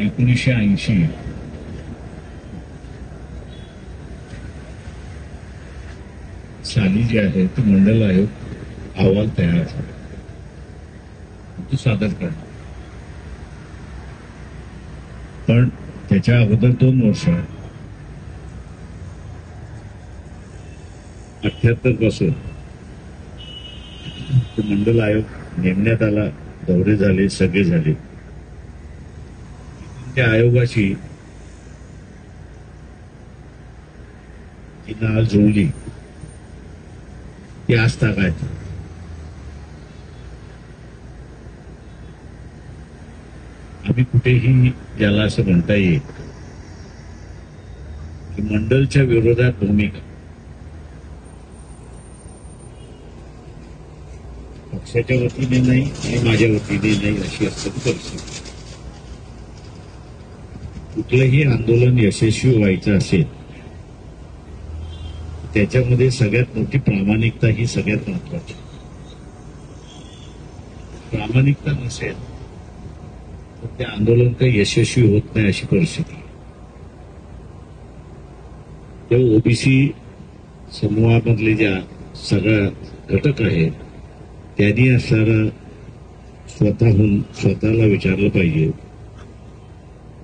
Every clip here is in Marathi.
1980 साली जे आहे ते मंडल आयोग अहवाल तयार झाला, तो सादर करणार. पण त्याच्या अगोदर 2 वर्ष 78 पासून मंडल आयोग नेमण्यात आला, दौरे झाले, सगळे झाले. त्या आयोगाची जी नाळ जुळली ती आज तागायत. आम्ही कुठेही ज्याला असं म्हणता येईल की मंडलच्या विरोधात भूमिका पक्षाच्या वतीने नाही आणि माझ्या वतीने नाही अशी असताना परिस्थिती. कुठलंही आंदोलन यशस्वी व्हायचं असेल त्याच्यामध्ये सगळ्यात मोठी प्रामाणिकता ही सगळ्यात महत्वाची. प्रामाणिकता नसेल तर ते आंदोलन काही यशस्वी होत नाही अशी परिस्थिती. तेव्हा ओबीसी समूहामधले ज्या सगळ्या घटक आहेत त्यांनी असणारा स्वतःहून स्वतःला विचारलं पाहिजे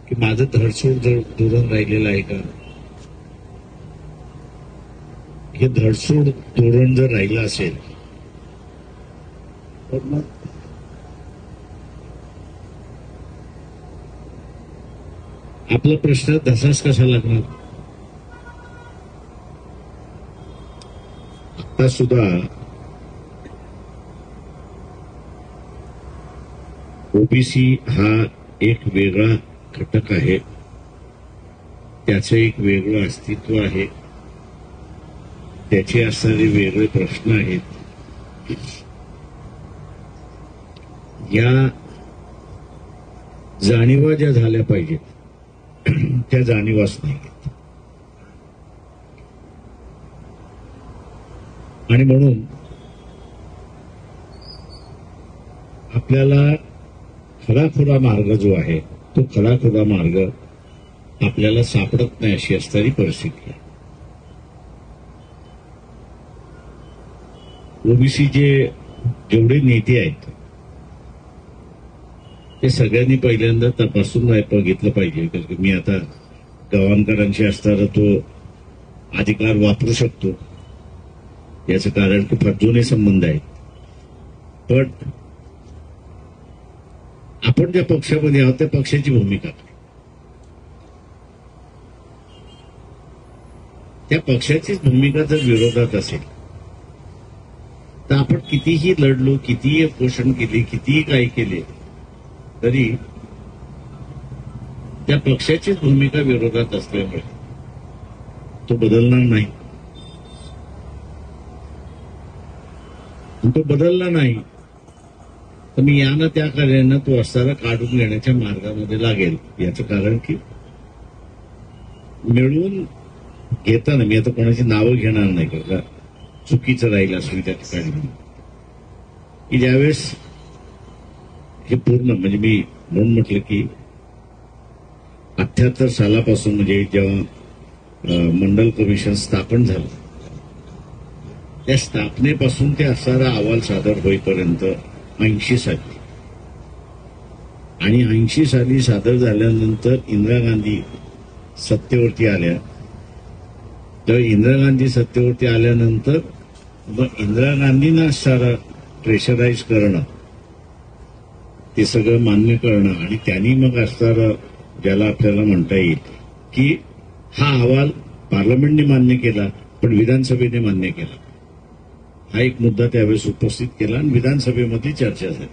की माझं धडसोड धोरण राहिलेलं आहे का. हे धडसोड धोरण जर राहिलं असेल तर मग आपला प्रश्न तसाच कसा लागणार. आता सुद्धा ओबीसी हा एक वेगळा घटक आहे, त्याचं एक वेगळं अस्तित्व आहे, त्याचे असणारे वेगळे प्रश्न आहेत. या जाणीवा ज्या झाल्या पाहिजेत त्या जाणीवाच नाही. आणि म्हणून आपल्याला खराखुरा मार्ग जो आहे तो खराखुरा मार्ग आपल्याला सापडत नाही अशी असणारी परिस्थिती आहे. ओबीसीचे जेवढे नेते आहेत ते सगळ्यांनी पहिल्यांदा तपासून बघितलं पाहिजे. कारण मी आता गव्हाणकरांशी असणारा तो अधिकार वापरू शकतो याचं कारण की फार जुने संबंध आहेत. पण आपण ज्या पक्षामध्ये आहोत त्या पक्षाची भूमिका, त्या पक्षाचीच भूमिका जर विरोधात असेल तर आपण कितीही लढलो, कितीही पोषण केले, कितीही काही केले तरी त्या पक्षाचीच भूमिका विरोधात असल्यामुळे तो बदलणार नाही. तो बदलला नाही तर मी यानं त्या कार्यानं तो असताना काढून घेण्याच्या मार्गामध्ये लागेल. याचं कारण की मिळून घेताना मी आता कोणाची नावं घेणार नाही का चुकीचं राहील असं त्या ठिकाणी की ज्यावेळेस हे पूर्ण म्हणजे मी म्हणून म्हटलं की 78 सालापासून म्हणजे जेव्हा मंडल कमिशन स्थापन झालं त्या स्थापनेपासून ते असणारा अहवाल सादर होईपर्यंत 80 साली आणि 80 साली सादर झाल्यानंतर इंदिरा गांधी सत्तेवरती आल्या. तर इंदिरा गांधी सत्तेवरती आल्यानंतर मग इंदिरा गांधींना असणारा प्रेशराईज करणं ते सगळं मान्य करणं आणि त्यांनी मग असणारं ज्याला आपल्याला म्हणता येईल की हा अहवाल पार्लमेंटने मान्य केला पण विधानसभेने मान्य केला. हा एक मुद्दा त्यावेळेस उपस्थित केला आणि विधानसभेमध्ये चर्चा झाली.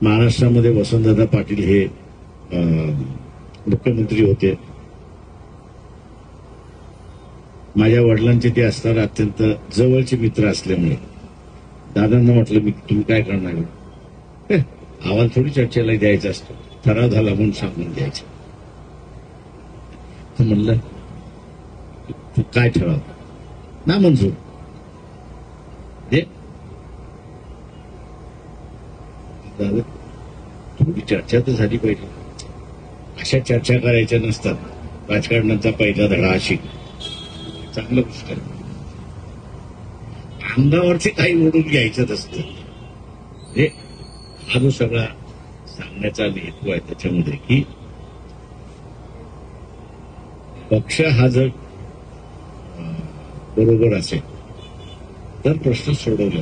महाराष्ट्रामध्ये वसंतदादा पाटील हे मुख्यमंत्री होते. माझ्या वडिलांचे ते असणारे अत्यंत जवळचे मित्र असल्यामुळे दादांना म्हटलं मी तुम्ही काय करणार अहवाल थोडी चर्चेला द्यायचा असतो, ठराव झाला म्हणून सांगून द्यायचा. तर म्हणलं तू काय ठराव ना मंजूर दादा थोडी चर्चा तर झाली पाहिजे. अशा चर्चा करायच्या नसतात. राजकारणाचा पहिला धडा हा शिक. चांगलं गोष्ट आहे. अंगावरचे काही ओढून घ्यायचं नसतं. म्हणजे हा जो सगळा सांगण्याचा हेतू आहे त्याच्यामध्ये की पक्ष हा जर बरोबर असेल तर प्रश्न सोडवला.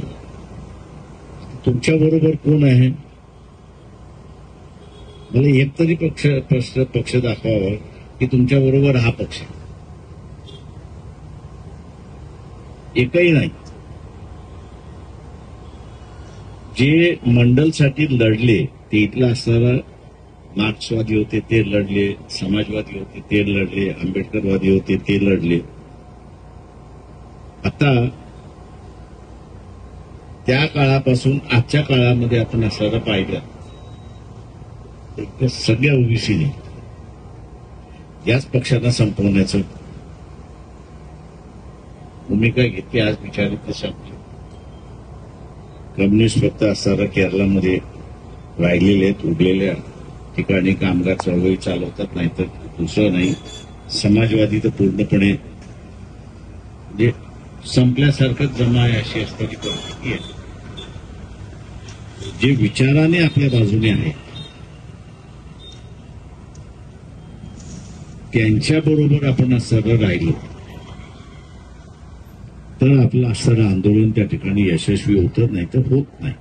तुमच्या बरोबर कोण आहे? मला एक तरी पक्ष दाखवावा की तुमच्या बरोबर हा पक्ष. एकही नाही. जे मंडलसाठी लढले ते इथला असणारा मार्क्सवादी होते ते लढले, समाजवादी होते ते लढले, आंबेडकरवादी होते ते लढले. आता त्या काळापासून आजच्या काळामध्ये आपण असणारा पाहिलं तर सगळ्या ओबीसीने याच पक्षांना संपवण्याचं भूमिका घेतली. आज विचारित ते संपले. कम्युनिस्ट फक्त असणारा केरळमध्ये राहिलेले आहेत. उरलेल्या ठिकाणी कामगार चळवळी चालवतात, नाही तर दुसरं नाही. समाजवादी तर पूर्णपणे म्हणजे संपल्यासारखंच जमा आहे अशी असणारी परिस्थिती आहे. जे विचाराने आपल्या बाजूने आहे त्यांच्याबरोबर आपण असणारं राहिलो तर आपलं असणारं आंदोलन त्या ठिकाणी यशस्वी होतं, नाही तर होत नाही.